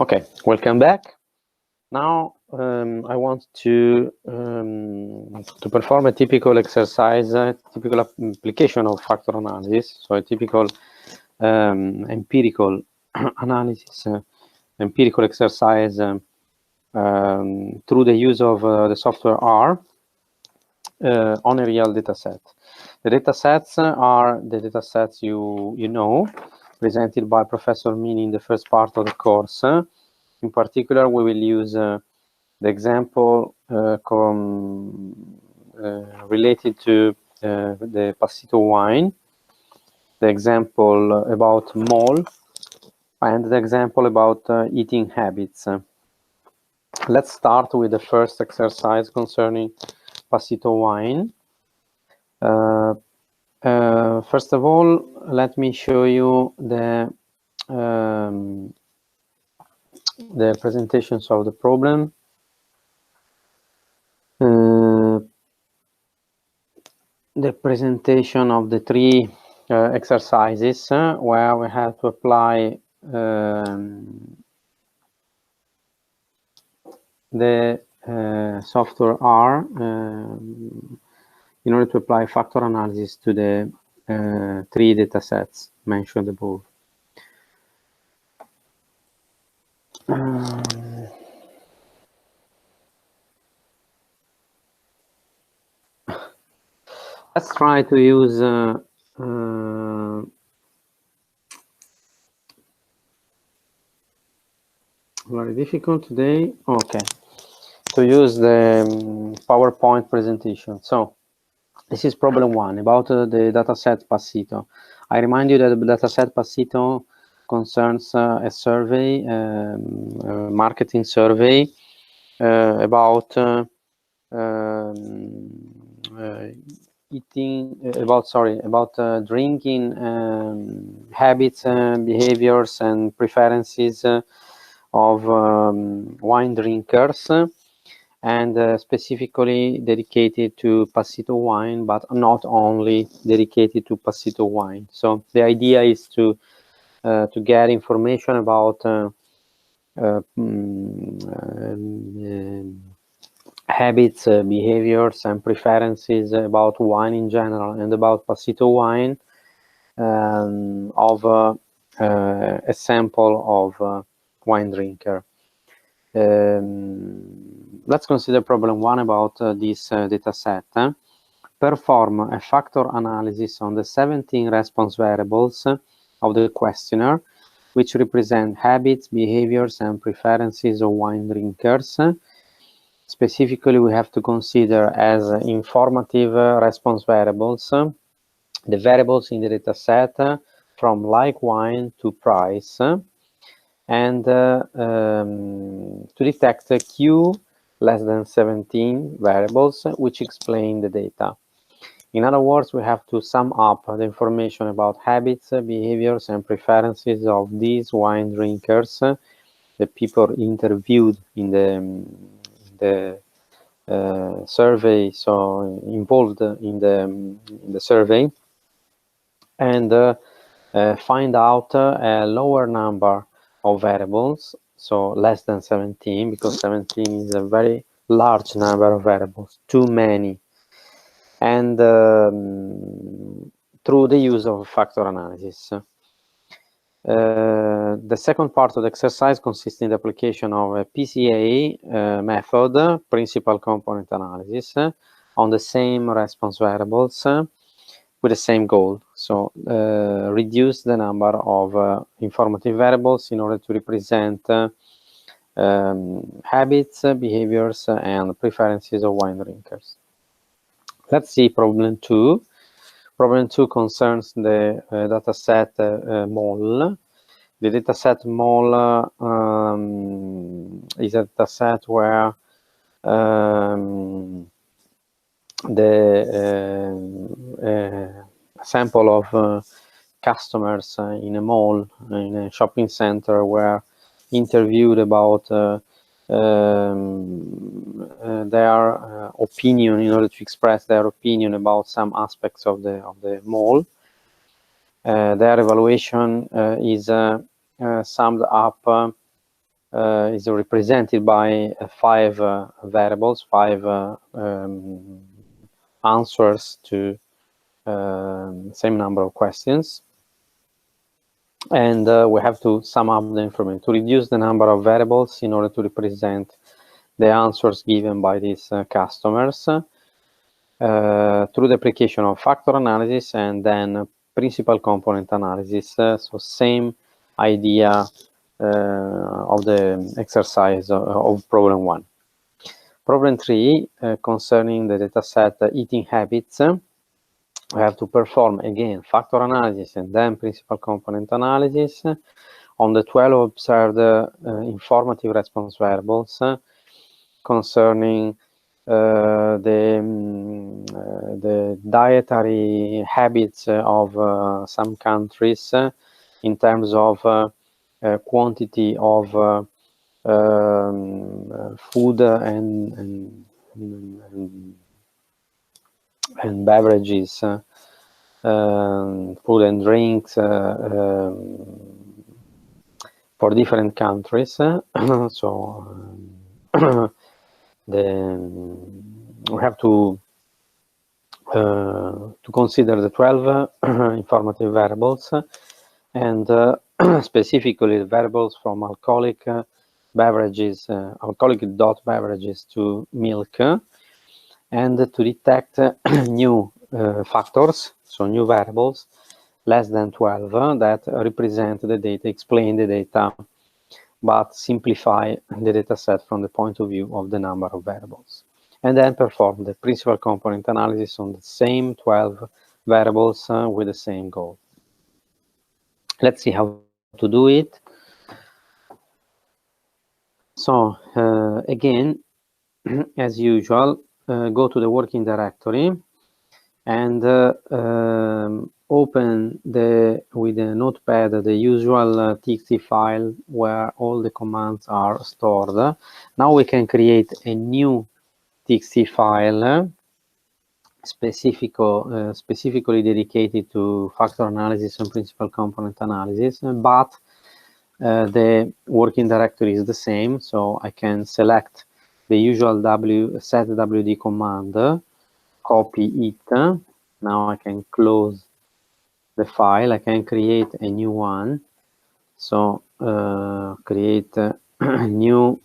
Okay, welcome back. Now I want to perform a typical exercise, a typical application of factor analysis. So a typical empirical analysis, empirical exercise through the use of the software R on a real data set. The data sets are the data sets you know, presented by Professor Mini in the first part of the course. In particular, we will use the example related to the Passito wine, the example about mole, and the example about eating habits. Let's start with the first exercise concerning Passito wine. First of all, let me show you the presentations of the problem. The presentation of the three exercises where we have to apply the software R in order to apply factor analysis to the three data sets mentioned above. Let's try to use very difficult today. Okay, to use the PowerPoint presentation. So this is problem one about the dataset Passito. I remind you that the dataset Passito concerns a survey, a marketing survey about drinking habits, behaviors, and preferences of wine drinkers, and specifically dedicated to Passito wine, but not only dedicated to Passito wine. So the idea is to get information about habits, behaviors, and preferences about wine in general, and about Passito wine of a sample of wine drinker. Let's consider problem one about this data set. Perform a factor analysis on the 17 response variables of the questionnaire, which represent habits, behaviors, and preferences of wine drinkers. Specifically, we have to consider as informative response variables the variables in the data set from like wine to price, and to detect Q less than 17 variables which explain the data. In other words, we have to sum up the information about habits, behaviors, and preferences of these wine drinkers, the people interviewed in the survey, so involved in the survey, and find out a lower number of variables, so less than 17, because 17 is a very large number of variables, too many, and through the use of factor analysis. The second part of the exercise consists in the application of a PCA method, principal component analysis, on the same response variables with the same goal. So reduce the number of informative variables in order to represent habits, behaviors, and preferences of wine drinkers. Let's see problem two. Problem two concerns the dataset mole. The dataset mole is a dataset where the sample of customers in a mall, in a shopping center, were interviewed about their opinion, in order to express their opinion about some aspects of the mall. Their evaluation is summed up is represented by 5 variables, 5 answers to same number of questions. And we have to sum up the information to reduce the number of variables in order to represent the answers given by these customers through the application of factor analysis and then principal component analysis. So same idea of the exercise of problem 1. Problem 3, concerning the dataset eating habits, we have to perform again factor analysis and then principal component analysis on the 12 observed informative response variables concerning the dietary habits of some countries in terms of quantity of food and beverages, food and drinks for different countries. So we have to consider the 12 informative variables and specifically the variables from alcoholic beverages, alcoholic dot beverages to milk, and to detect new factors, so new variables, less than 12, that represent the data, explain the data, but simplify the data set from the point of view of the number of variables. And then perform the principal component analysis on the same 12 variables with the same goal. Let's see how to do it. So again, as usual, go to the working directory and open with the notepad the usual txt file where all the commands are stored. Now we can create a new txt file specifically dedicated to factor analysis and principal component analysis, but the working directory is the same, so I can select the usual set wd command, copy it. Now I can close the file. I can create a new one. So create a new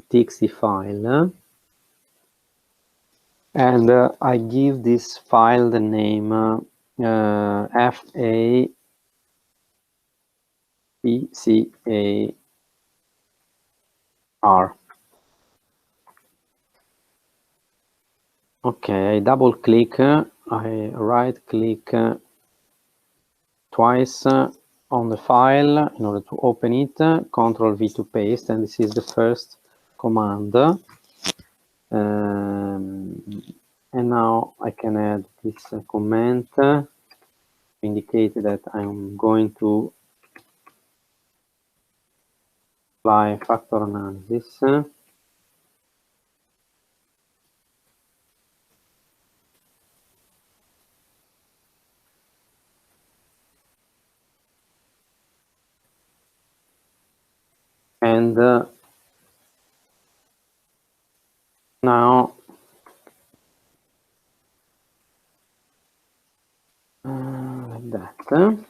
txt file, and I give this file the name FAPCAR. Okay, I double click, I right click twice on the file in order to open it, Ctrl V to paste, and this is the first command. And now I can add this comment, indicate that I'm going to apply factor analysis. And now like that.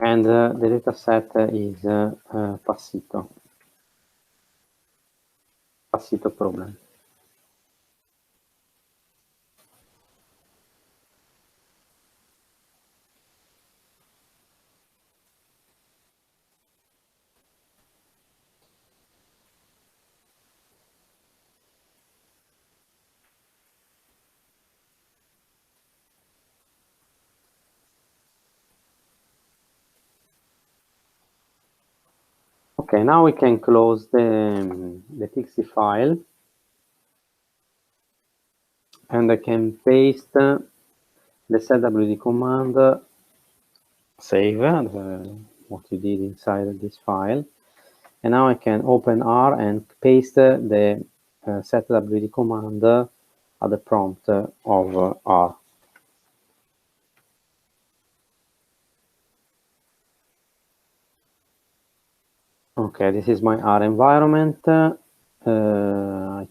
And the data set is Passito problem. Okay, now we can close the txt file, and I can paste the setwd command, save what you did inside this file, and now I can open R and paste the setwd command at the prompt of R. Okay, this is my R environment. I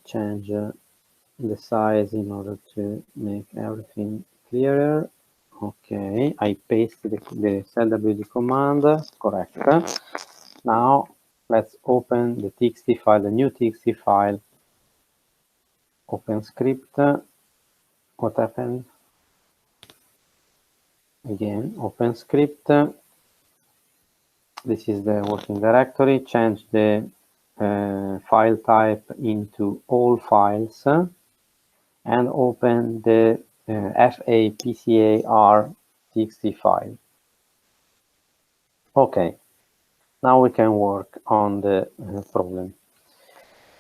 change the size in order to make everything clearer. Okay, I paste the cellwd command, correct. Now let's open the txt file, the new txt file. Open script. What happened? Again, open script. This is the working directory. Change the file type into all files and open the FAPCAR txt file. Okay, now we can work on the problem.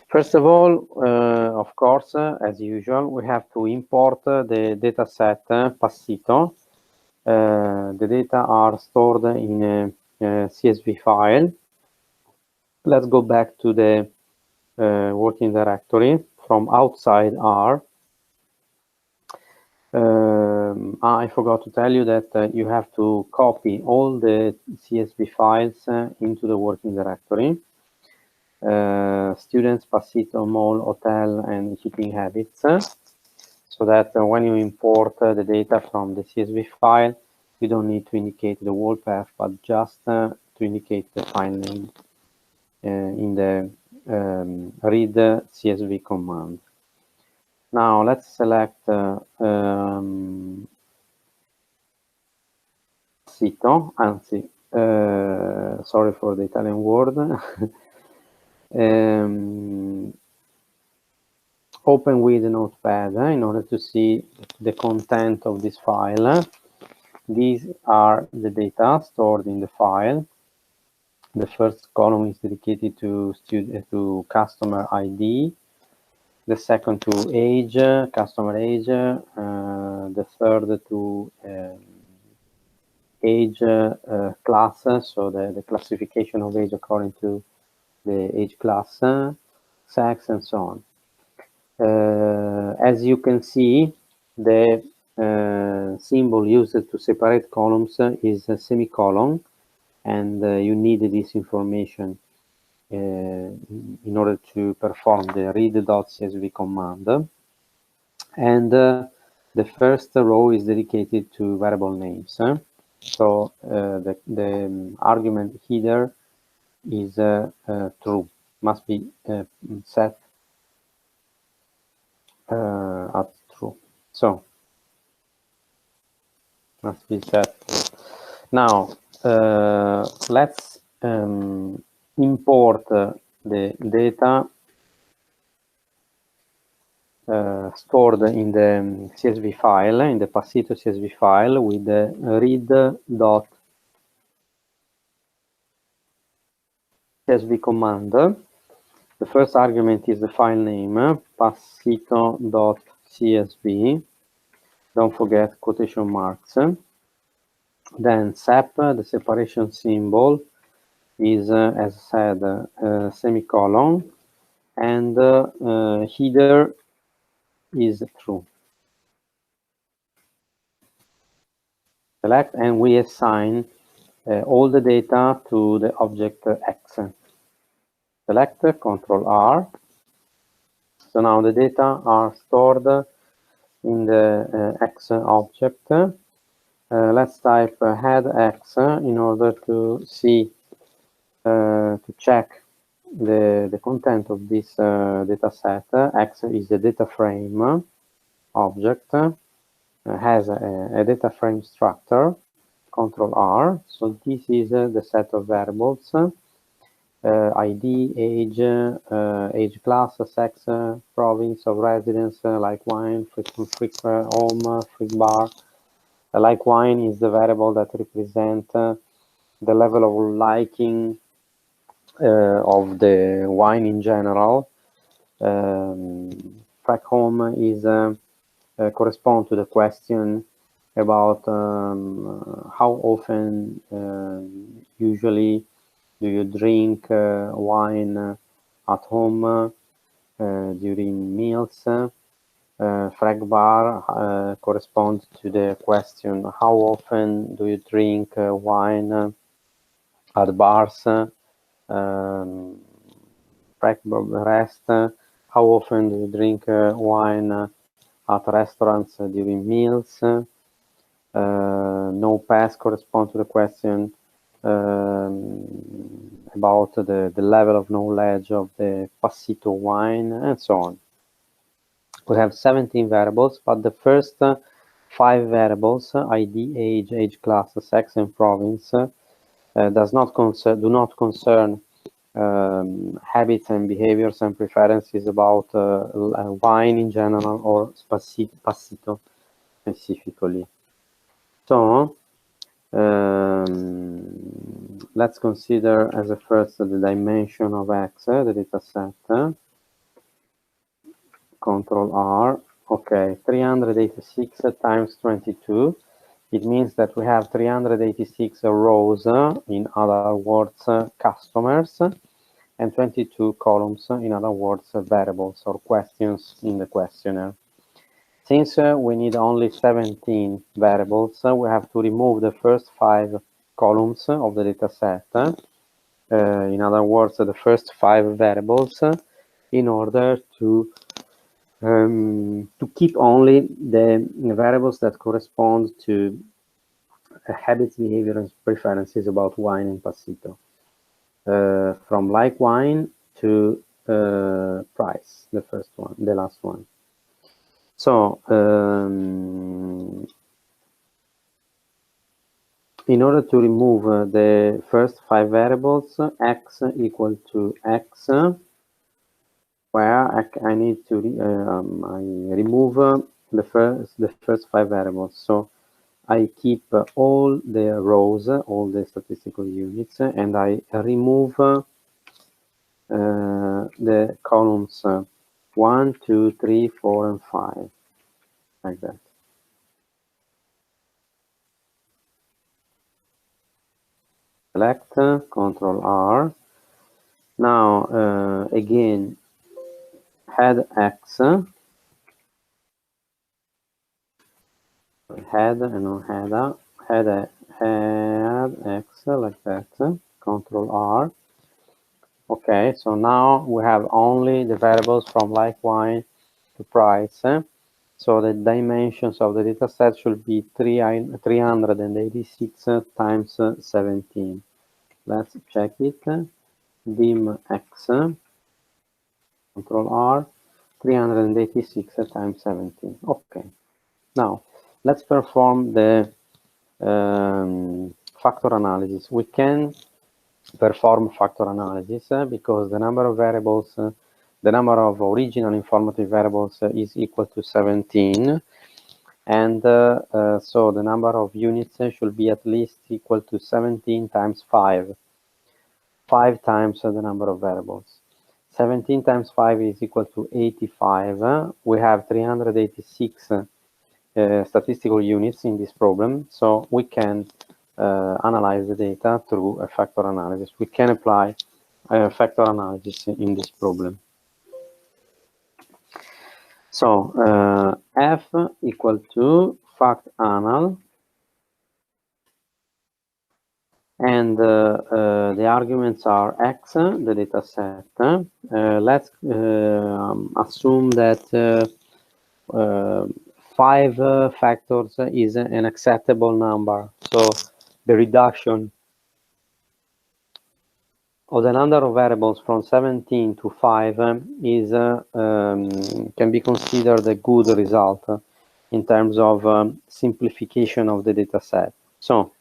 First of all, of course, as usual, we have to import the dataset Passito. The data are stored in a CSV file. Let's go back to the working directory from outside R. I forgot to tell you that you have to copy all the CSV files into the working directory. Students, Passito, Mall, Hotel, and Keeping Habits, so that when you import the data from the CSV file, you don't need to indicate the whole path, but just to indicate the file name in the read CSV command. Now let's select Passito, anzi, sorry for the Italian word. Open with the notepad in order to see the content of this file. These are the data stored in the file. The first column is dedicated to customer ID. The second to age, customer age. The third to age class, so the classification of age according to the age class, sex, and so on. As you can see, the symbol used to separate columns is a semicolon, and you need this information in order to perform the read.csv command. And the first row is dedicated to variable names. So the argument header is true, must be set at true. So must be set. Now let's import the data stored in the CSV file, in the Passito CSV file, with the read.csv command. The first argument is the file name, passito.csv. Don't forget quotation marks. Then SEP, the separation symbol, is, as said, semicolon, and header is true. Select, and we assign all the data to the object X. Select, Control R. So now the data are stored in the X object. Let's type head X in order to see, to check the content of this data set. X is the data frame object, has a data frame structure, Control R. So this is the set of variables, ID, age, age class, sex, province of residence, like wine, freak home, freak bar. Like wine is the variable that represents the level of liking of the wine in general. Freak home is correspond to the question about how often usually do you drink wine at home during meals. Frag bar corresponds to the question how often do you drink wine at bars. rest, how often do you drink wine at restaurants during meals? No pass correspond to the question about the level of knowledge of the Passito wine, and so on. We have 17 variables, but the first 5 variables, ID, age class, sex, and province, do not concern habits and behaviors and preferences about wine in general or Passito specifically. So let's consider as a first the dimension of X, the data set. Control R. Okay, 386 times 22. It means that we have 386 rows, in other words, customers, and 22 columns, in other words, variables or questions in the questionnaire. Since we need only 17 variables, we have to remove the first 5 columns of the data set, in other words, the first 5 variables, in order to keep only the variables that correspond to habits, behavior, and preferences about wine and Passito. From like wine to price, the first one, the last one. So, in order to remove the first 5 variables, x equal to x, where I need to I remove the first 5 variables. So I keep all the rows, all the statistical units, and I remove the columns 1, 2, 3, 4, and 5, like that. Select, Control R. Now, again, head X, head X, like that, Control R. Okay, so now we have only the variables from like wine to price. So the dimensions of the data set should be 386 times 17. Let's check it. Dim X, Control R, 386 times 17. Okay. Now, let's perform the factor analysis. We can perform factor analysis because the number of variables, the number of original informative variables is equal to 17. And so the number of units should be at least equal to 17 times 5. 5 times the number of variables. 17 times 5 is equal to 85. We have 386 statistical units in this problem, so we can analyze the data through a factor analysis. We can apply a factor analysis in this problem. So F equal to fact anal, and the arguments are X, the data set. Let's assume that 5 factors is an acceptable number. So the reduction of the number of variables from 17 to 5 is can be considered a good result in terms of simplification of the data set. So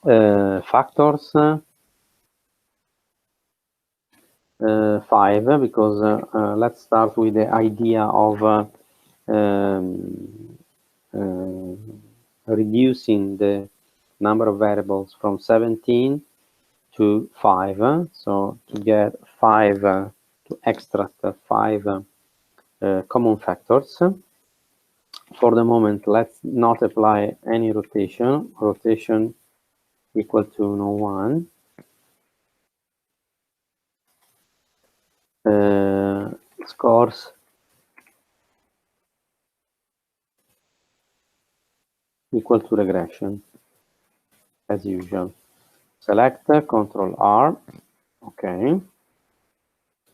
factors 5, because let's start with the idea of reducing the number of variables from 17 to 5. So to get 5, to extract 5 common factors. For the moment, let's not apply any rotation. Rotation equal to no 1. Scores equal to regression, as usual. select Control R. Okay.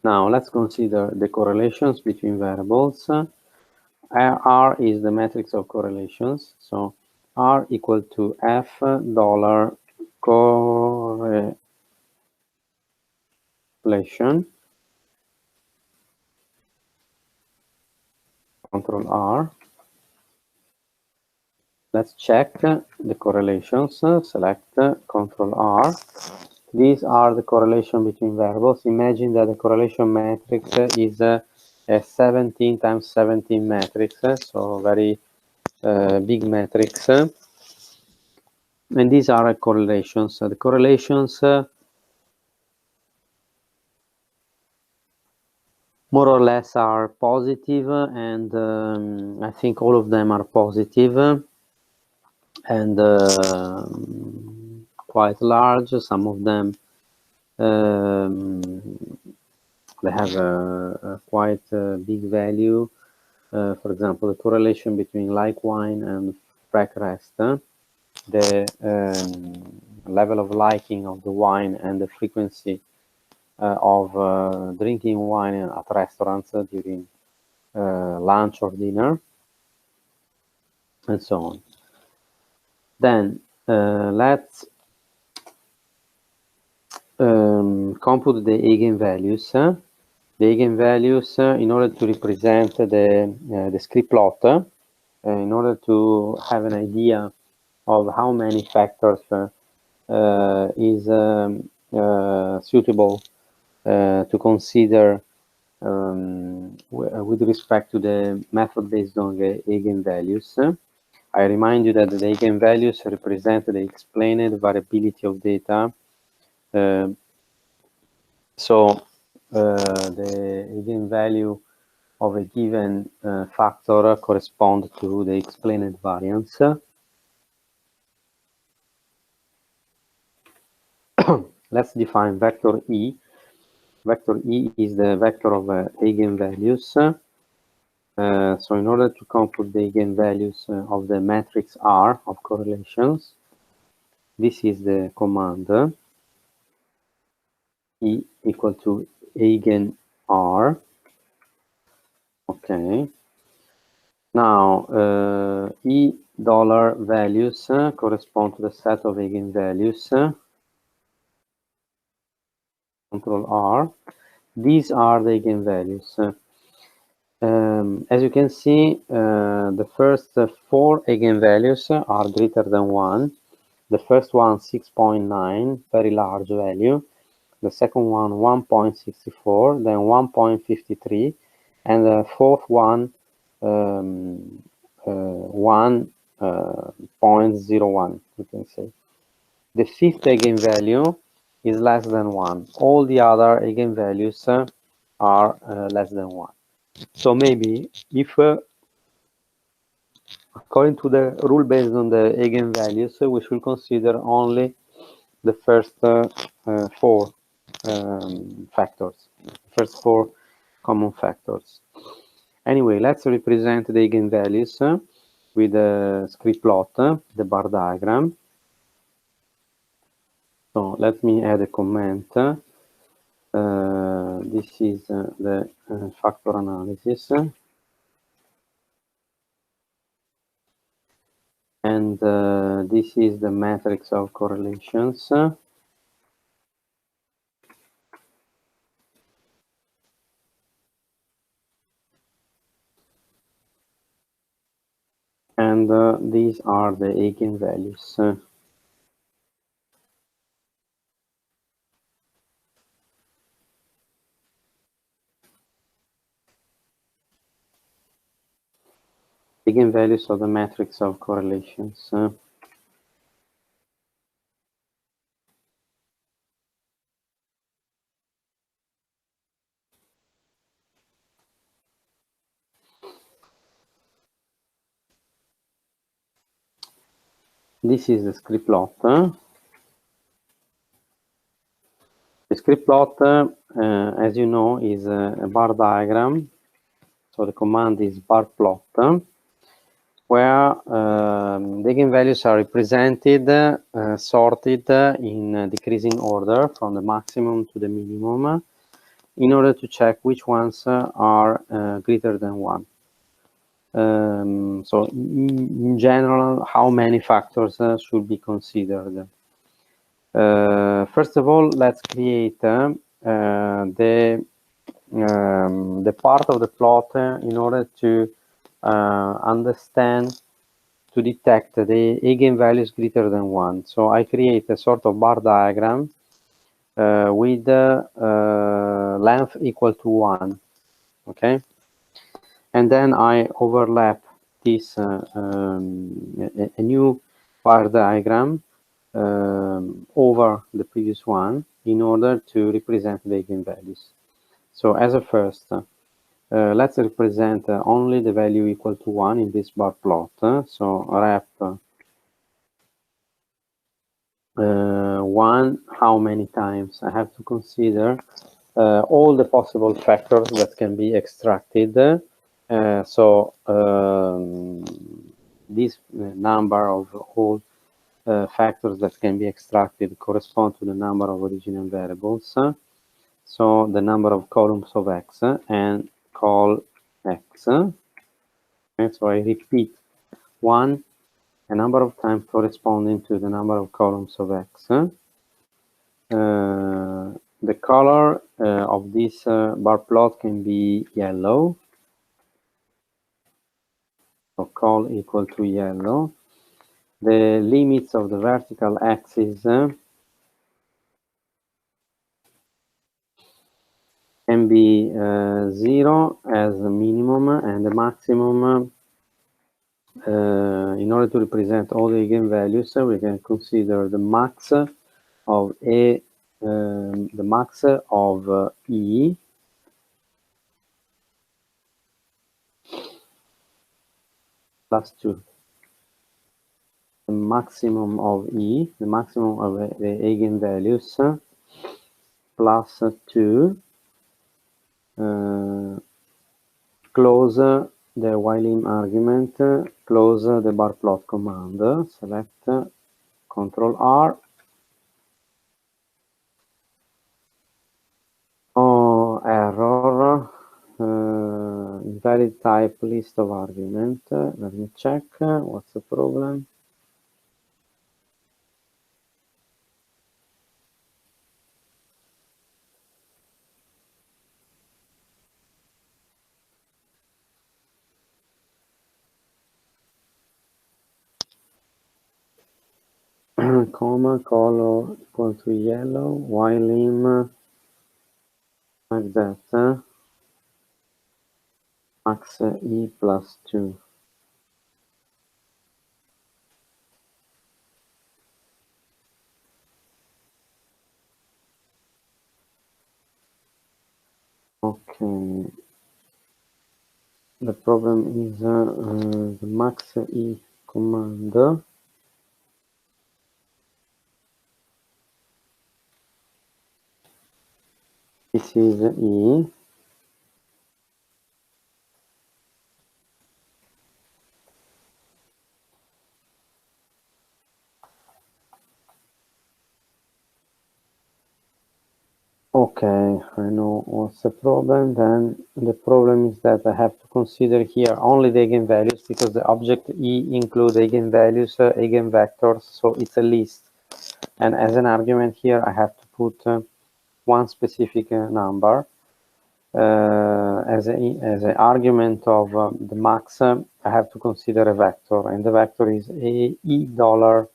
Now let's consider the correlations between variables. R is the matrix of correlations. So R equal to F dollar correlation. Control R. Let's check the correlations. Select Control R. These are the correlation between variables. Imagine that the correlation matrix is a 17 times 17 matrix, so very big matrix. And these are correlations. The correlations more or less are positive, and I think all of them are positive and quite large. Some of them they have a quite big value. For example, the correlation between like wine and frac rest, the level of liking of the wine and the frequency of drinking wine at restaurants during lunch or dinner, and so on. Then let's compute the eigenvalues. The eigenvalues in order to represent the script plot, in order to have an idea of how many factors is suitable to consider with respect to the method based on the eigenvalues. I remind you that the eigenvalues represent the explained variability of data. So the eigenvalue of a given factor corresponds to the explained variance. Let's define vector E. Vector E is the vector of eigenvalues. So in order to compute the eigenvalues of the matrix R of correlations, this is the command E equal to eigen R. Okay. Now E dollar values correspond to the set of eigenvalues. Control R. These are the eigenvalues. As you can see, the first 4 eigenvalues are greater than 1. The first one 6.9, very large value. The second one 1.64, then 1.53, and the fourth one 1.01, you can say. The fifth eigenvalue is less than 1. All the other eigenvalues are less than 1. So maybe if, according to the rule based on the eigenvalues, we should consider only the first 4 factors, first 4 common factors. Anyway, let's represent the eigenvalues with the script plot, the bar diagram. So let me add a comment. This is the factor analysis. And this is the matrix of correlations. And these are the eigenvalues. Eigenvalues of the matrix of correlations. This is the script plot. The script plot, as you know, is a bar diagram. So the command is bar plot. where the eigenvalues are represented, sorted in decreasing order from the maximum to the minimum, in order to check which ones are greater than 1. So in general, how many factors should be considered? First of all, let's create the part of the plot in order to understand, to detect the eigenvalues greater than 1. So I create a sort of bar diagram with length equal to 1, okay? And then I overlap this a new bar diagram over the previous one in order to represent the eigenvalues. So as a first, let's represent only the value equal to 1 in this bar plot. So rep 1, how many times? I have to consider all the possible factors that can be extracted. This number of all factors that can be extracted correspond to the number of original variables. So the number of columns of x and call x. Okay, so I repeat 1 a number of times corresponding to the number of columns of x. The color of this bar plot can be yellow. So call equal to yellow. The limits of the vertical axis can be 0 as a minimum, and the maximum, in order to represent all the eigenvalues, we can consider the max of E plus 2. The maximum of E, the maximum of the eigenvalues, plus 2, close the while-in argument, close the bar plot command, select Ctrl R. Oh, error, invalid type list of argument. Let me check what's the problem. Comma, color equal to yellow, while-in like that, max E plus 2. Okay. The problem is the max E command. This is E. Okay, I know what's the problem. Then the problem is that I have to consider here only the eigenvalues, because the object E includes eigenvalues, eigenvectors, so it's a list. And as an argument here, I have to put one specific number. As an argument of the max, I have to consider a vector, and the vector is E dollar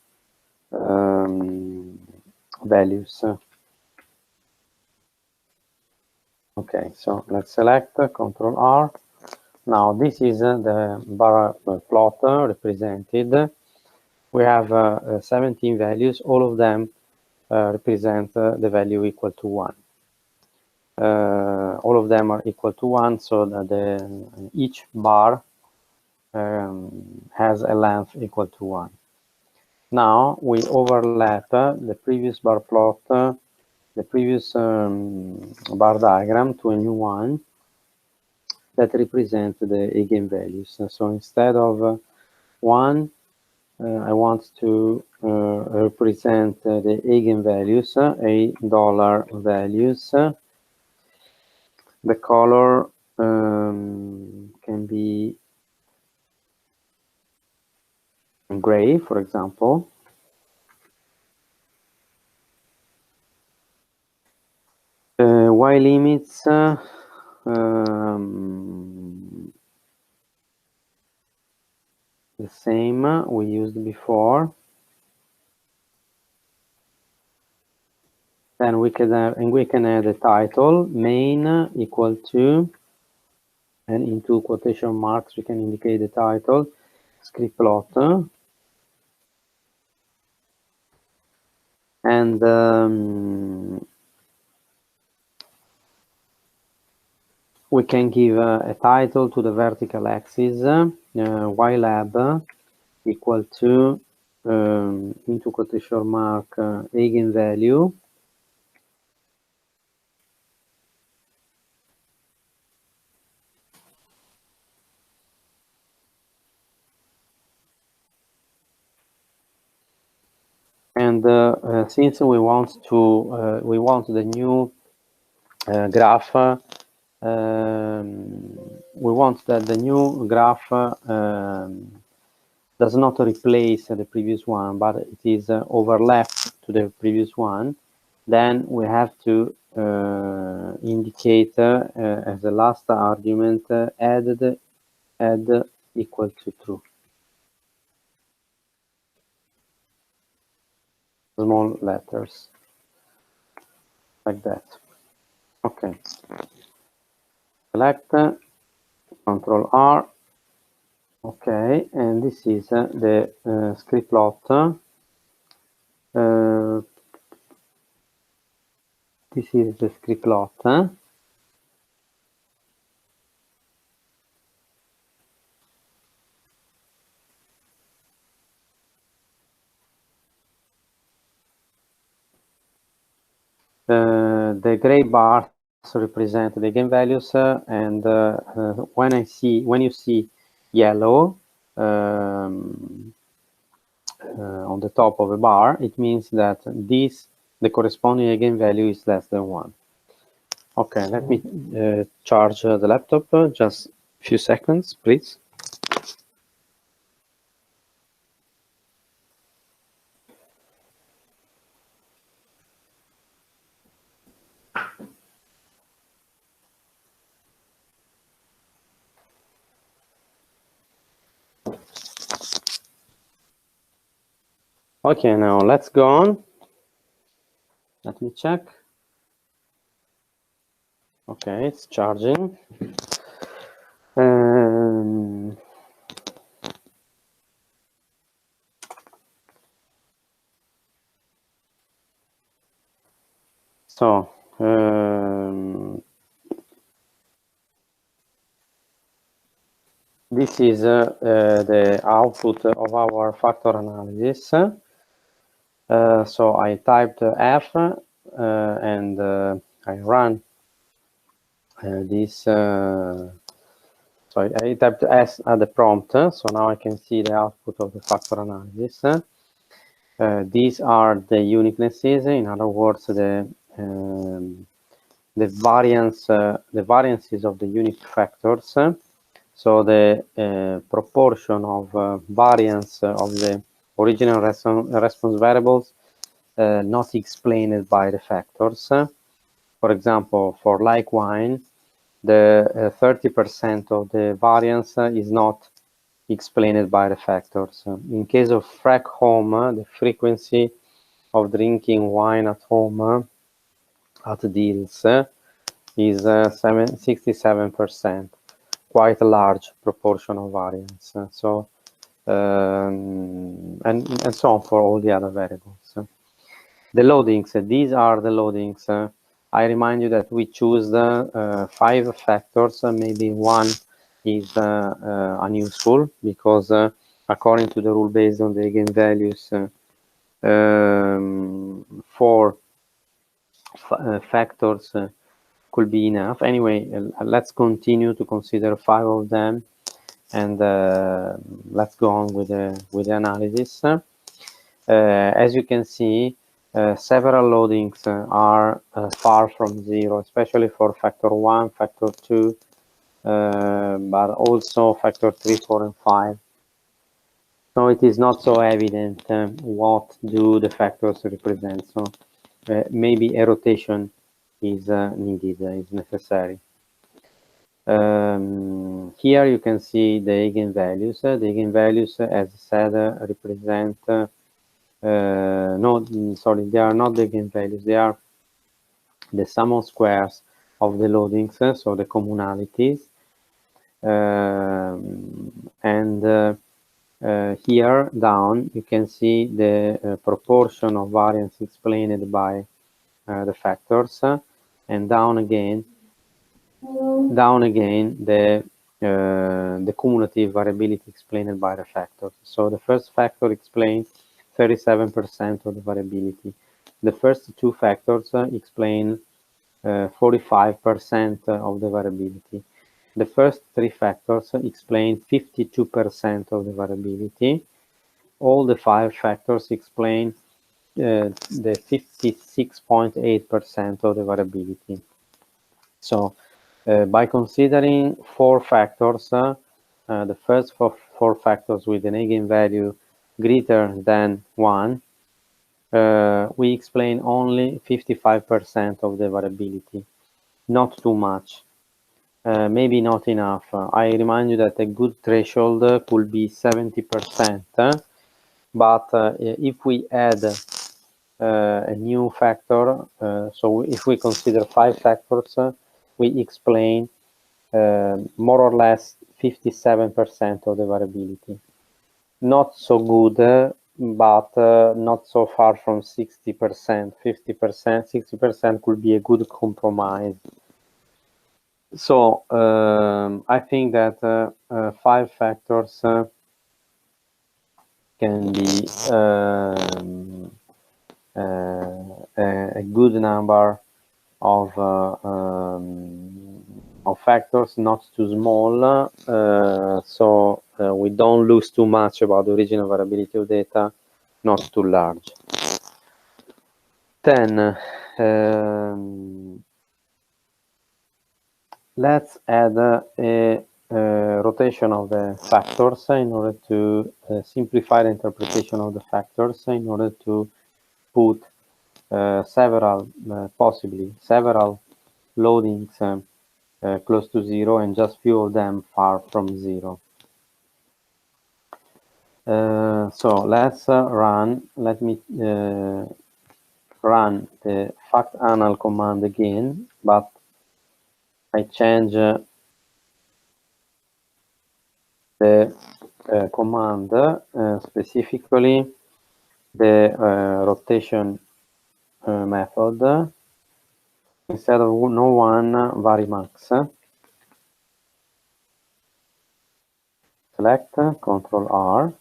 values. Okay, so let's select Ctrl R. Now this is the bar plot represented. We have 17 values. All of them represent the value equal to 1. All of them are equal to 1, so that each bar has a length equal to 1. Now we overlap the previous bar plot, the previous bar diagram, to a new one that represents the eigenvalues. So instead of one, I want to represent the eigenvalues, $8 values. The color can be gray, for example. Y limits the same we used before. Then we can add a title, main equal to, and into quotation marks we can indicate the title, script plot, and we can give a title to the vertical axis, ylab equal to, into quotation mark, eigenvalue, and since we want the new graph, we want that the new graph does not replace the previous one, but it is overlapped to the previous one. Then we have to indicate as the last argument add equal to true. Small letters like that. Okay. Select, Control R. Okay, and this is the script plot. This is the script plot. The gray bars represent the eigenvalues, and when you see yellow on the top of a bar, it means that the corresponding eigenvalue is less than 1. Okay, let me charge the laptop. Just a few seconds, please. Okay, now let's go on. Let me check. Okay, it's charging. So, this is the output of our factor analysis. So I typed F and I run this. So I typed S at the prompt. So now I can see the output of the factor analysis. These are the uniquenesses. In other words, the variances of the unique factors. So the proportion of variance of the original response variables not explained by the factors. For example, for like wine, the 30% of the variance is not explained by the factors. In case of frac home, the frequency of drinking wine at home at deals is 67%, quite a large proportion of variance. So and so on for all the other variables. The loadings, these are the loadings. I remind you that we choose 5 factors. Maybe one is unuseful because according to the rule based on the eigenvalues, 4 factors could be enough. Anyway, let's continue to consider 5 of them. and let's go on with the analysis. As you can see, several loadings are far from 0, especially for factor 1, factor 2, but also factor 3, 4, and 5. So it is not so evident what do the factors represent. So maybe a rotation is needed, is necessary. Here you can see the eigenvalues. The eigenvalues, as I said, represent no, sorry, they are not the eigenvalues. They are the sum of squares of the loadings, so the communalities. And here down you can see the proportion of variance explained by the factors, and down again the cumulative variability explained by the factors. So the first factor explains 37% of the variability. The first two factors explain 45% of the variability. The first three factors explain 52% of the variability. All the five factors explain the 56.8% of the variability. So by considering four factors, the first four factors with an eigenvalue greater than 1, we explain only 55% of the variability, not too much. Maybe not enough. I remind you that a good threshold could be 70%, but if we add a new factor, so if we consider 5 factors, we explain more or less 57% of the variability. Not so good, but not so far from 60%, 50%, 60% could be a good compromise. So I think that 5 factors can be a good number of factors, not too small, so we don't lose too much about the original variability of data, not too large. Then let's add a rotation of the factors in order to simplify the interpretation of the factors, in order to put possibly several loadings close to 0 and just few of them far from 0. So let's let me run the factanal command again, but I change the command, specifically the rotation method. Instead of no1 varimax, select Ctrl R.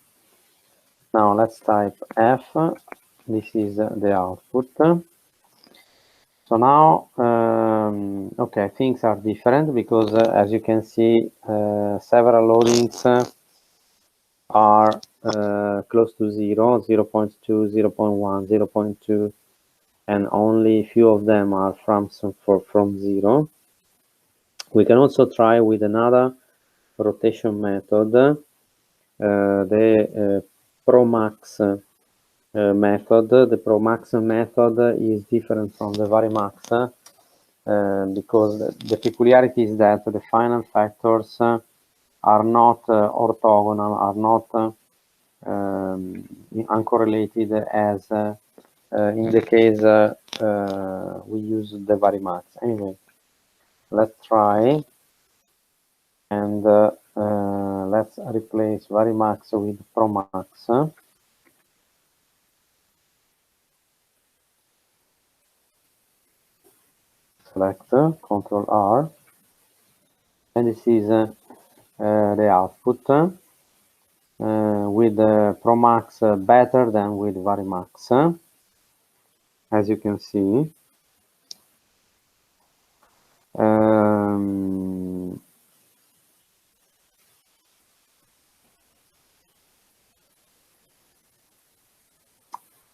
Now let's type F. This is the output. So now, okay, things are different because as you can see, several loadings are close to 0, 0.2, 0.1, 0.2, and only a few of them are from 0. We can also try with another rotation method, the ProMax method. The ProMax method is different from the varimax because the peculiarity is that the final factors are not orthogonal, are not uncorrelated as in the case we use the varimax. Anyway, let's try, and let's replace varimax with ProMax. Select Ctrl R, and this is the output with ProMax better than with varimax, as you can see.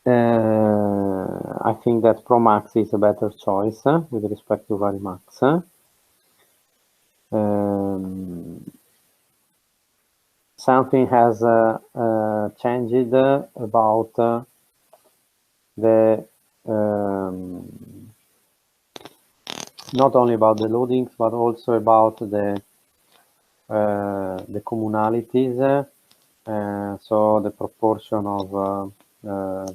I think that Promax is a better choice with respect to Varimax. Something has changed about the not only about the loadings, but also about the communalities, so the proportion of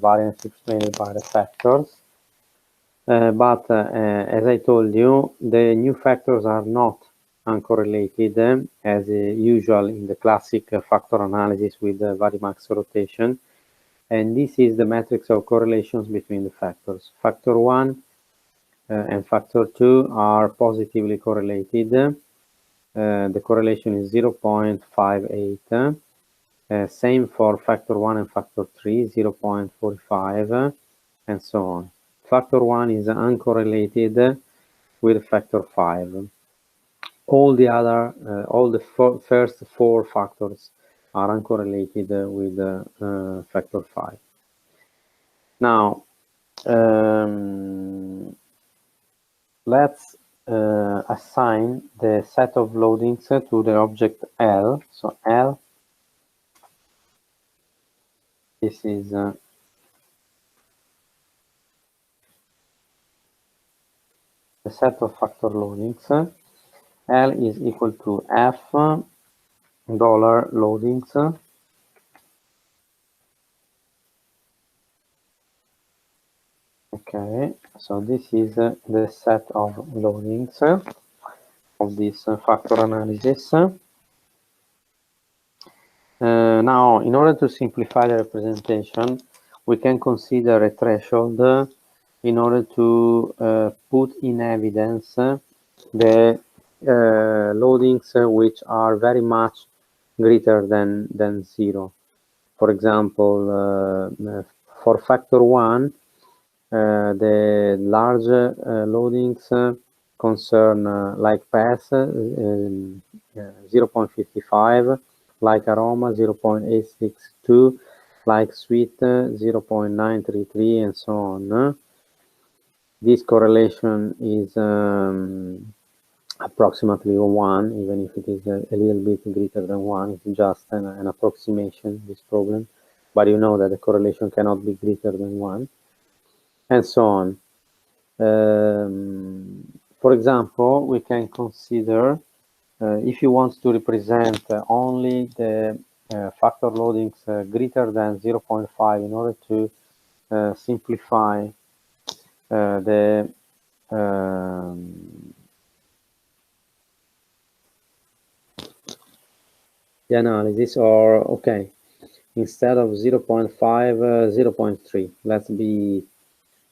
variance explained by the factors. But as I told you, the new factors are not uncorrelated as usual in the classic factor analysis with Varimax rotation. And this is the matrix of correlations between the factors. Factor 1 and factor 2 are positively correlated. The correlation is 0.58. Same for factor 1 and factor 3, 0.45, and so on. Factor 1 is uncorrelated with factor 5. All the other, all the first four factors are uncorrelated with factor 5. Now, let's assign the set of loadings to the object L. So L, this is the set of factor loadings. L is equal to F dollar loadings Okay, so this is the set of loadings of this factor analysis. Now, in order to simplify the representation, we can consider a threshold in order to put in evidence the loadings which are very much greater than 0. For example, for factor 1, the large loadings concern like pass 0.55, like aroma 0.862, like sweet 0.933, and so on. This correlation is approximately 1, even if it is a little bit greater than 1. It's just an approximation, this problem. But you know that the correlation cannot be greater than 1. And so on. For example, we can consider if you want to represent only the factor loadings greater than 0.5 in order to simplify the analysis, or okay, instead of 0.5, 0.3. Let's be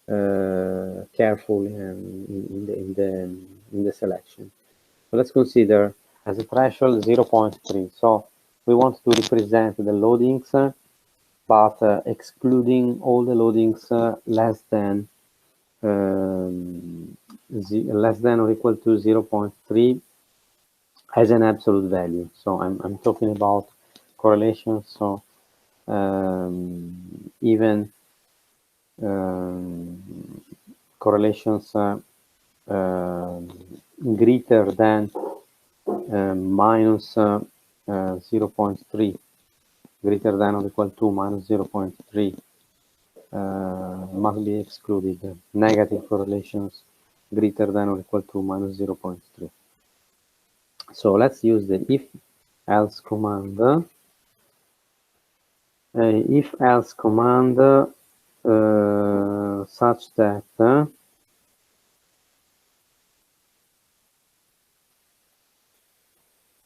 careful in the selection. So let's consider as a threshold 0.3. So we want to represent the loadings, but excluding all the loadings less than or equal to 0.3 as an absolute value. So I'm talking about correlations. So even correlations greater than minus 0.3, greater than or equal to minus 0.3 must be excluded. Negative correlations greater than or equal to minus 0.3. So let's use the if-else command. If-else command such that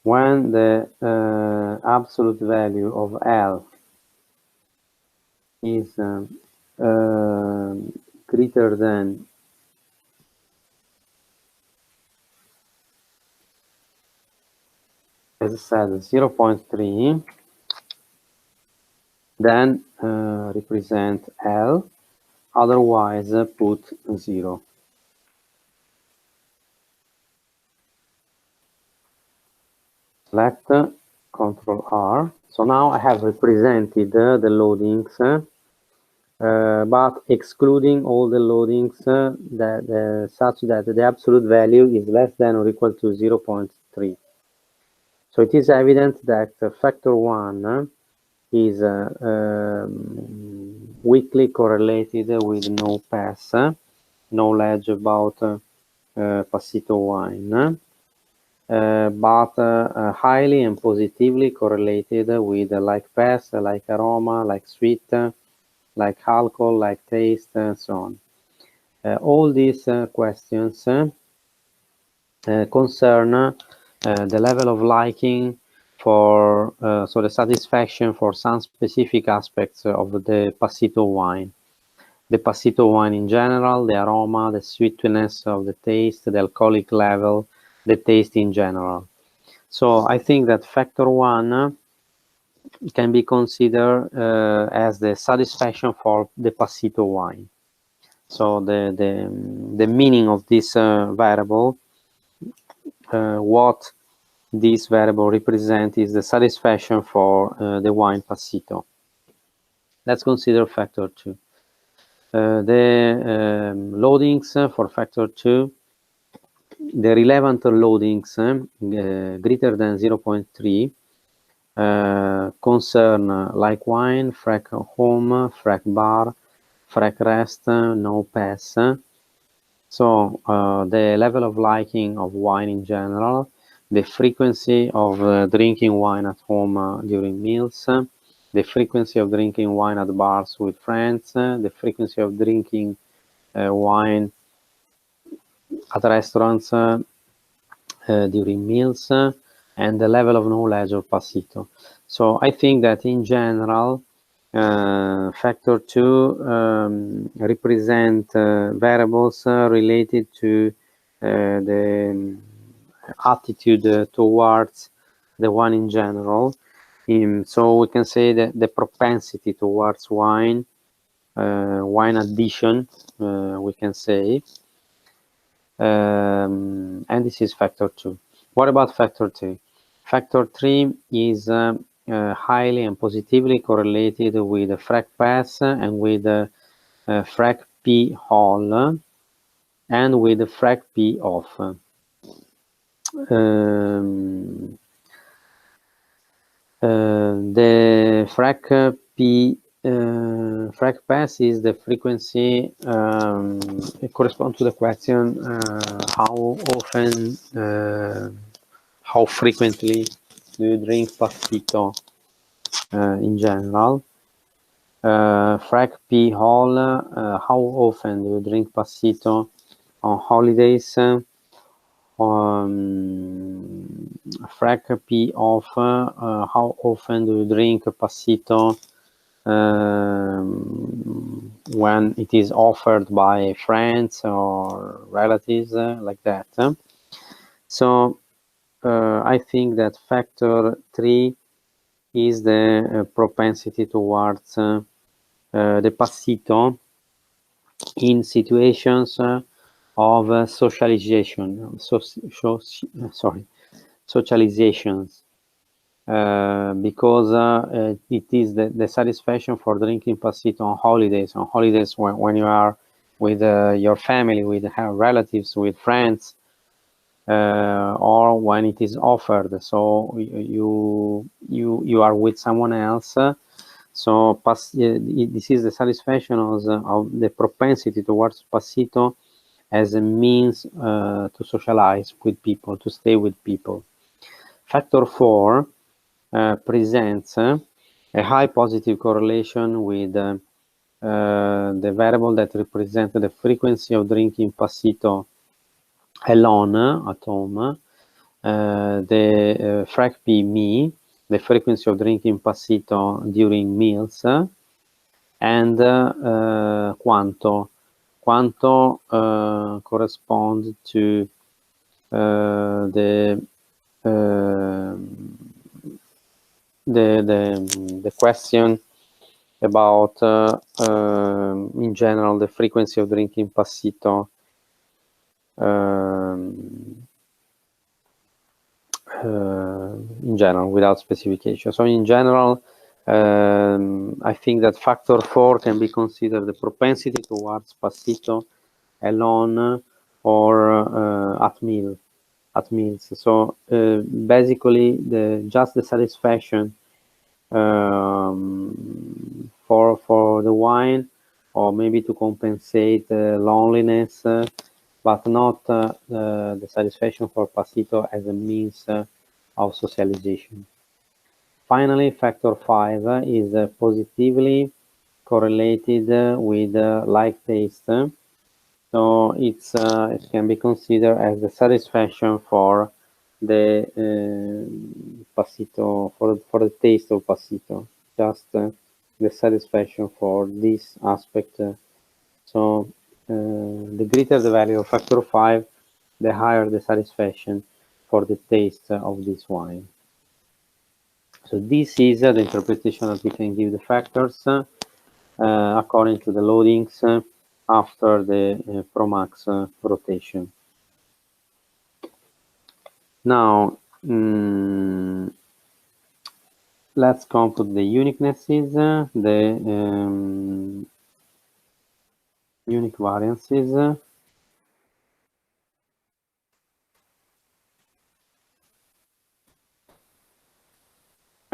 when the absolute value of L is greater than as I said 0.3, then represent L, otherwise put 0. Select Control R. So now I have represented the loadings but excluding all the loadings such that the absolute value is less than or equal to 0.3. So it is evident that factor 1 is weakly correlated with no pass, knowledge about passito wine, but highly and positively correlated with like pass, like aroma, like sweet, like alcohol, like taste, and so on. All these questions concern the level of liking for, so the satisfaction for some specific aspects of the passito wine. The passito wine in general, the aroma, the sweetness of the taste, the alcoholic level, the taste in general. So I think that factor 1 can be considered as the satisfaction for the passito wine. So the meaning of this variable, what this variable represents is the satisfaction for the wine passito. Let's consider factor 2. The loadings for factor 2, the relevant loadings greater than 0.3 concern like wine, frac home, frac bar, frac rest, no pass. So the level of liking of wine in general, the frequency of drinking wine at home during meals, the frequency of drinking wine at bars with friends, the frequency of drinking wine at restaurants during meals, and the level of knowledge of passito. So I think that in general, factor 2 represent variables related to the attitude towards the wine in general. So we can say that the propensity towards wine, wine addiction, we can say, and this is factor 2. What about factor 3? Factor 3 is highly and positively correlated with the frac pass and with the frac P hall and with the frac P off. The frac P frac pass is the frequency, it corresponds to the question how often, how frequently do you drink passito in general. Frac P hall, how often do you drink passito on holidays. Frac P off, how often do you drink passito when it is offered by friends or relatives, like that. So I think that factor 3 is the propensity towards the passito in situations of socialization, socializations, because it is the satisfaction for drinking passito on holidays when you are with your family, with relatives, with friends, or when it is offered. So you are with someone else. So this is the satisfaction of the propensity towards passito as a means to socialize with people, to stay with people. Factor 4 presents a high positive correlation with the variable that represents the frequency of drinking passito alone at home, the frac P me, the frequency of drinking passito during meals, and quanto corresponds to the question about in general the frequency of drinking passito in general, without specification. So in general, I think that factor 4 can be considered the propensity towards passito alone or at meals. So basically, just the satisfaction for the wine, or maybe to compensate loneliness, but not the satisfaction for passito as a means of socialization. Finally, factor 5 is positively correlated with like taste. So it can be considered as the satisfaction for the passito, for the taste of passito, just the satisfaction for this aspect. So the greater the value of factor 5, the higher the satisfaction for the taste of this wine. So this is the interpretation that we can give the factors according to the loadings after the Promax rotation. Now, let's compute the uniquenesses, the unique variances.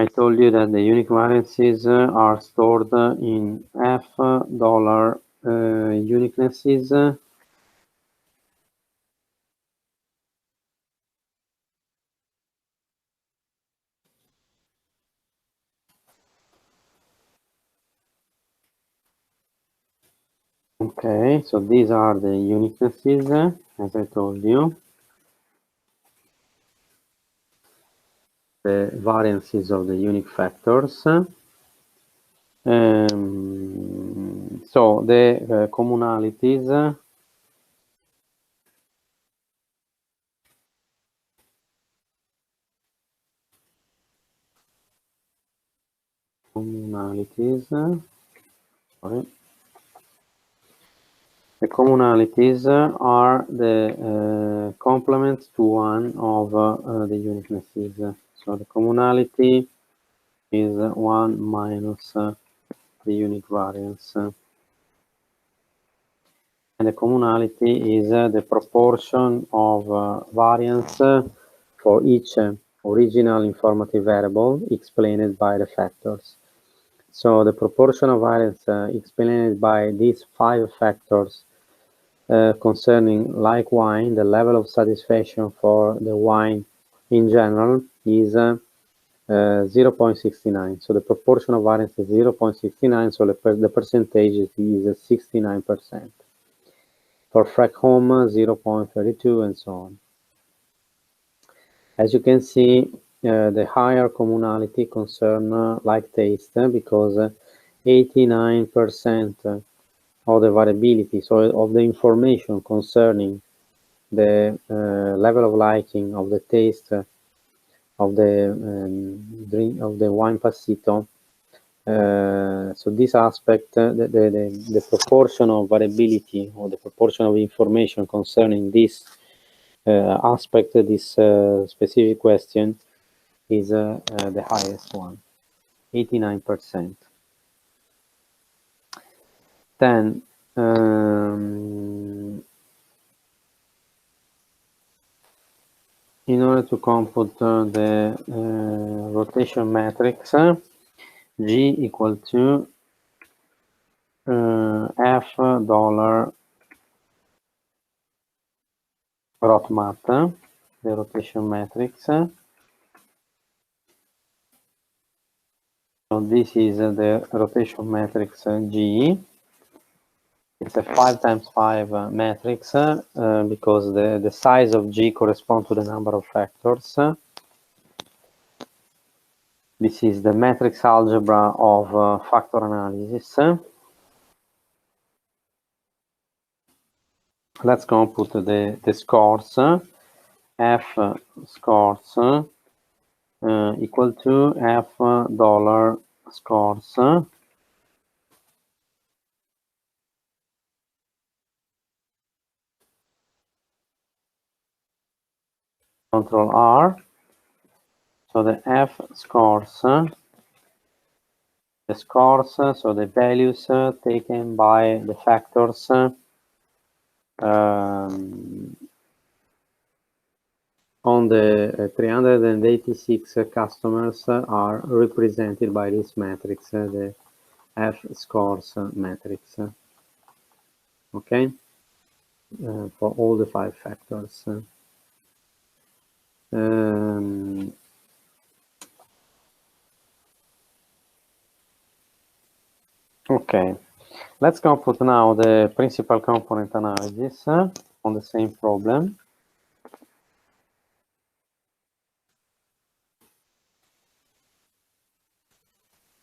I told you that the unique variances are stored in F dollar uniquenesses. Okay, so these are the uniquenesses, as I told you. The variances of the unique factors. So the commonalities sorry. The commonalities are the complements to one of the uniquenesses. So the commonality is 1 minus the unique variance. And the commonality is the proportion of variance for each original informative variable explained by the factors. So the proportion of variance explained by these 5 factors concerning like wine, the level of satisfaction for the wine in general is 0.69. So the proportion of variance is 0.69, so the percentage is 69%. For Frack Home, 0.32, and so on. As you can see, the higher commonality concern like taste because 89% of the variability, so of the information concerning the level of liking of the taste of the drink of the wine passito. So this aspect, the proportion of variability or the proportion of information concerning this aspect, this specific question, is the highest one, 89%. Then in order to compute the rotation matrix, G equal to F dollar rotmat, the rotation matrix. So this is the rotation matrix G. It's a 5 times 5 matrix because the size of G corresponds to the number of factors. This is the matrix algebra of factor analysis. Let's compute the scores. F scores equal to F dollar scores Control R. So the F scores the scores, so the values taken by the factors on the 386 customers are represented by this matrix, the F scores matrix. Okay, for all the 5 factors. Okay, let's compute now the principal component analysis on the same problem.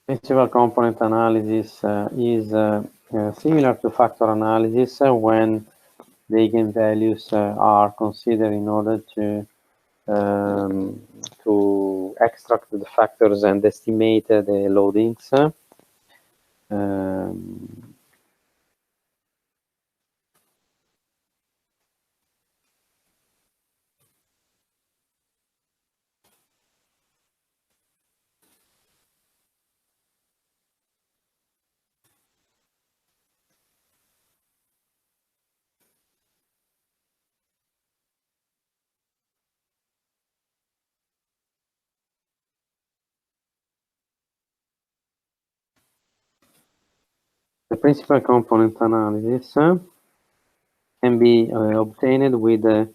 Principal component analysis is similar to factor analysis when the eigenvalues are considered in order to extract the factors and estimate the loadings. The principal component analysis can be obtained with the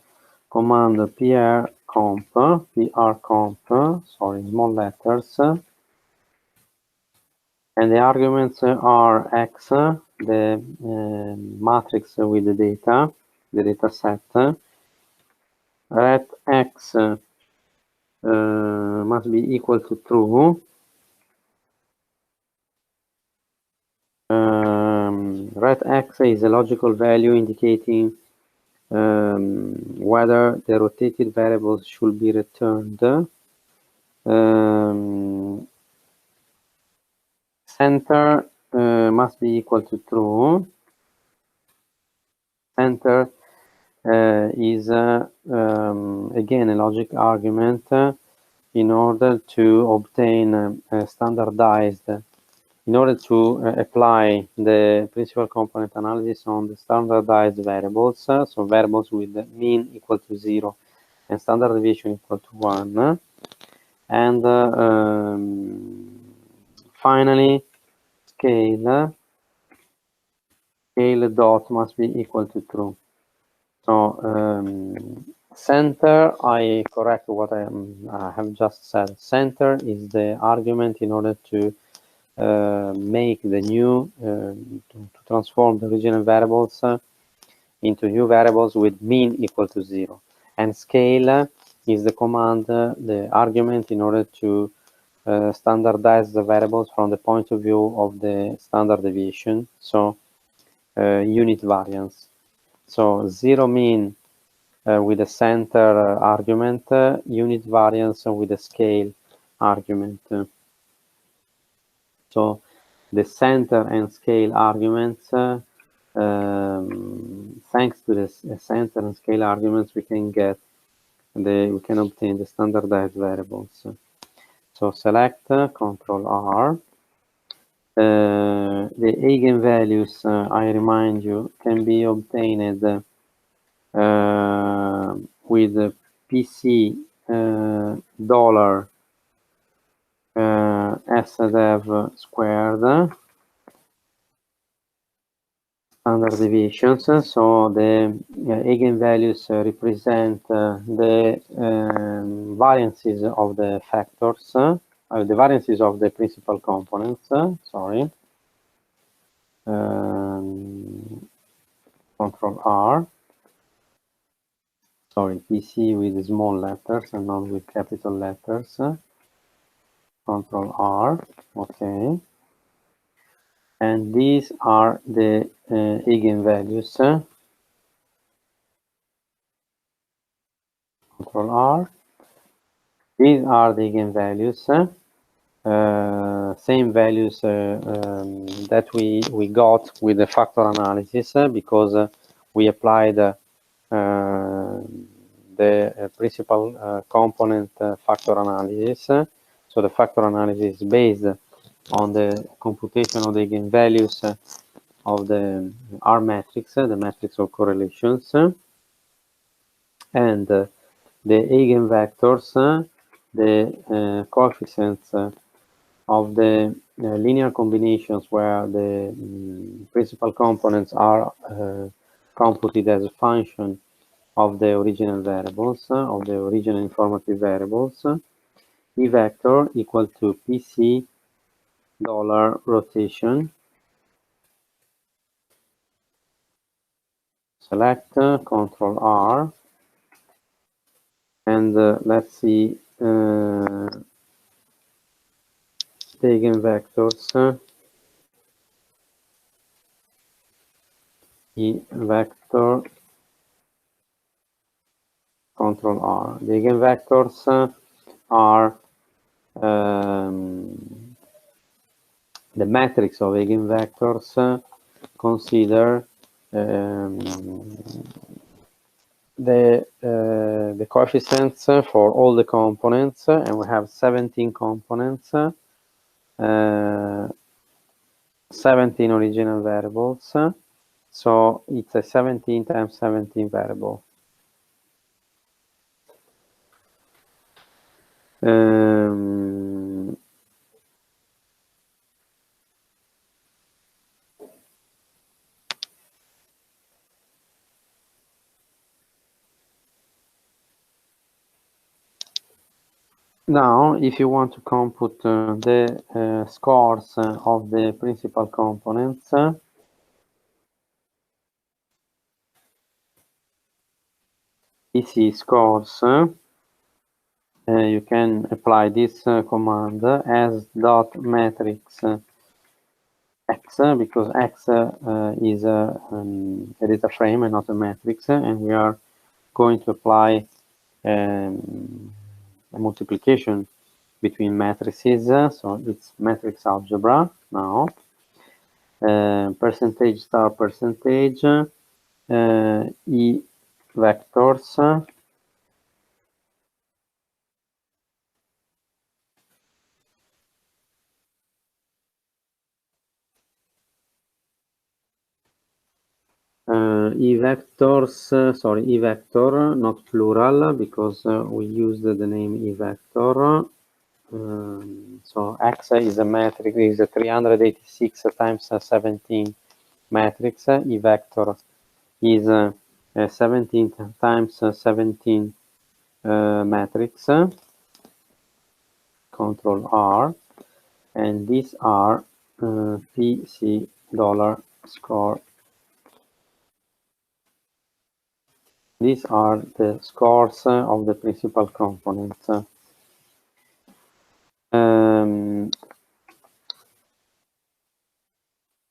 command prcomp, sorry, small letters, and the arguments are X, the matrix with the data set. Let X must be equal to true. Let X is a logical value indicating whether the rotated variables should be returned. Center must be equal to true. Center is again a logic argument in order to obtain standardized, in order to apply the principal component analysis on the standardized variables, so variables with mean equal to 0 and standard deviation equal to 1. And finally, scale dot must be equal to true. So center, I correct what I have just said. Center is the argument in order to make the new, to transform the original variables into new variables with mean equal to 0. And scale is the command, the argument in order to standardize the variables from the point of view of the standard deviation, so unit variance. So 0 mean with a center argument, unit variance with a scale argument. So the center and scale arguments, thanks to the center and scale arguments, we can obtain the standardized variables. So select Control R. The eigenvalues, I remind you, can be obtained with PC dollar SDEV squared standard deviations. So the eigenvalues represent the variances of the factors, the variances of the principal components, sorry. Control R. Sorry, PC with small letters and not with capital letters. Control R, okay. And these are the eigenvalues. Control R. These are the eigenvalues. Same values that we got with the factor analysis because we applied the principal component factor analysis. So the factor analysis is based on the computation of the eigenvalues of the R matrix, the matrix of correlations, and the eigenvectors, the coefficients of the linear combinations where the principal components are computed as a function of the original variables, of the original informative variables, E vector equal to PC dollar rotation. Select Control R, and let's see the eigenvectors. E vector, Control R. The eigenvectors are the matrix of eigenvectors consider the coefficients for all the components, and we have 17 components, 17 original variables, so it's a 17 times 17 variable. Now, if you want to compute the scores of the principal components, PC scores, you can apply this command as dot matrix X, because X is a data frame and not a matrix, and we are going to apply a multiplication between matrices, so it's matrix algebra now. Percentage star percentage, E vectors, E vectors, sorry, E vector, not plural, because we used the name E vector. So X is a matrix, is a 386 times 17 matrix. E vector is 17 times 17 matrix. Control R, and these are PC dollar score. These are the scores of the principal components.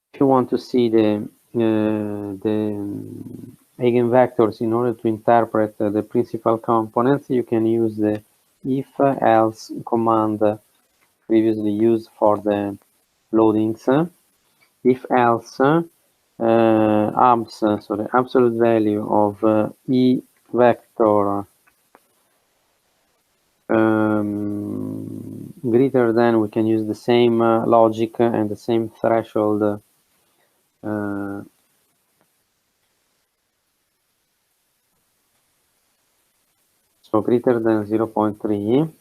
If you want to see the eigenvectors in order to interpret the principal components, you can use the if-else command previously used for the loadings. If-else abs, so the absolute value of E vector greater than, we can use the same logic and the same threshold so greater than 0.3.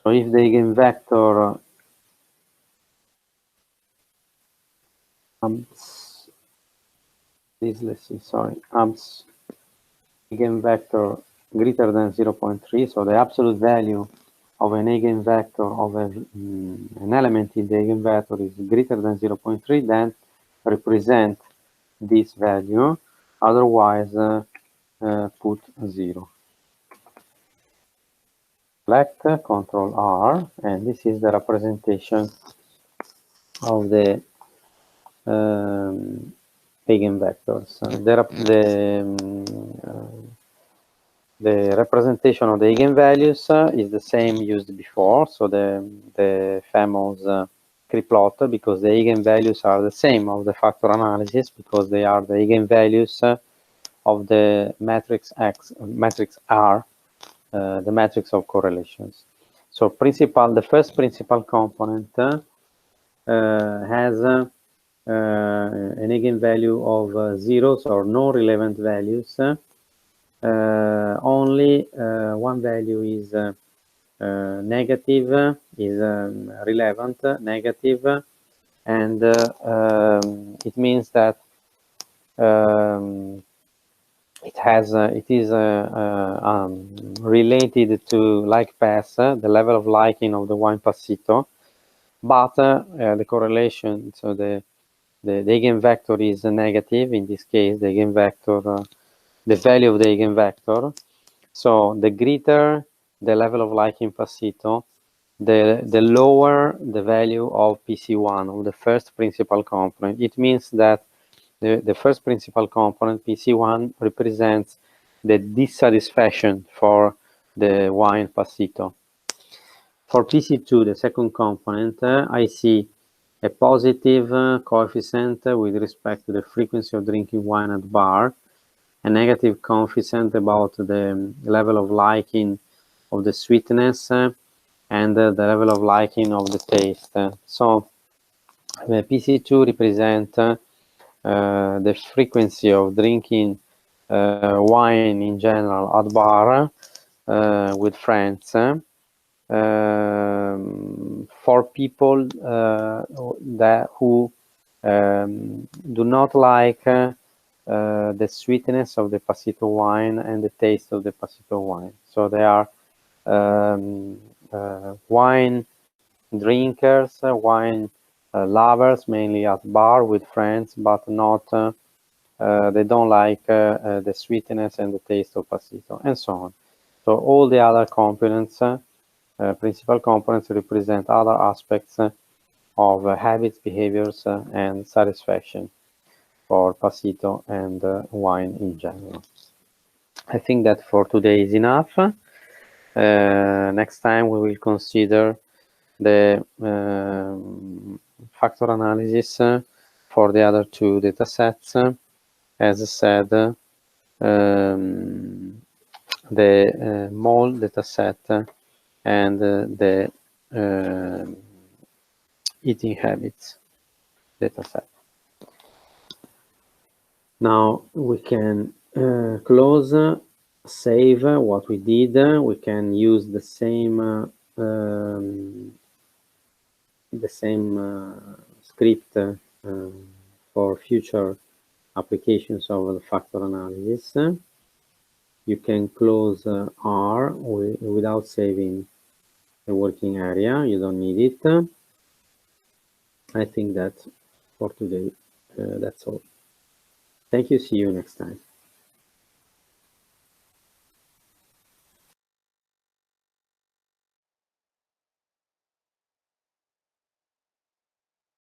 So if the eigenvector eigenvector greater than 0.3, so the absolute value of an eigenvector of an element in the eigenvector is greater than 0.3, then represent this value, otherwise put 0. Select Control R, and this is the representation of the eigenvectors. The representation of the eigenvalues is the same used before, so the famous plot, because the eigenvalues are the same of the factor analysis, because they are the eigenvalues of the matrix X, matrix R the matrix of correlations. So the first principal component has an eigenvalue of zeros or no relevant values. Only one value is negative, is relevant, negative, and it means that it is related to like pass, the level of liking of the wine passito, but the correlation, so the eigenvector is negative. In this case, the eigenvector, the value of the eigenvector. So the greater the level of liking passito, the lower the value of PC1, of the first principal component. It means that the first principal component, PC1, represents the dissatisfaction for the wine passito. For PC2, the second component, I see a positive coefficient with respect to the frequency of drinking wine at bar, a negative coefficient about the level of liking of the sweetness, and the level of liking of the taste. So the PC2 represents the frequency of drinking wine in general at bar with friends. For people who do not like the sweetness of the passito wine and the taste of the passito wine. So they are wine drinkers, wine lovers, mainly at bar with friends, but not they don't like the sweetness and the taste of passito, and so on. So all the other components, principal components, represent other aspects of habits, behaviors, and satisfaction for passito and wine in general. I think that for today is enough. Next time we will consider the factor analysis for the other two data sets. As I said, the mole data set and the eating habits data set. Now we can close, save what we did. We can use the same script for future applications of the factor analysis. You can close R without saving the working area. You don't need it. I think that for today, that's all. Thank you. See you next time.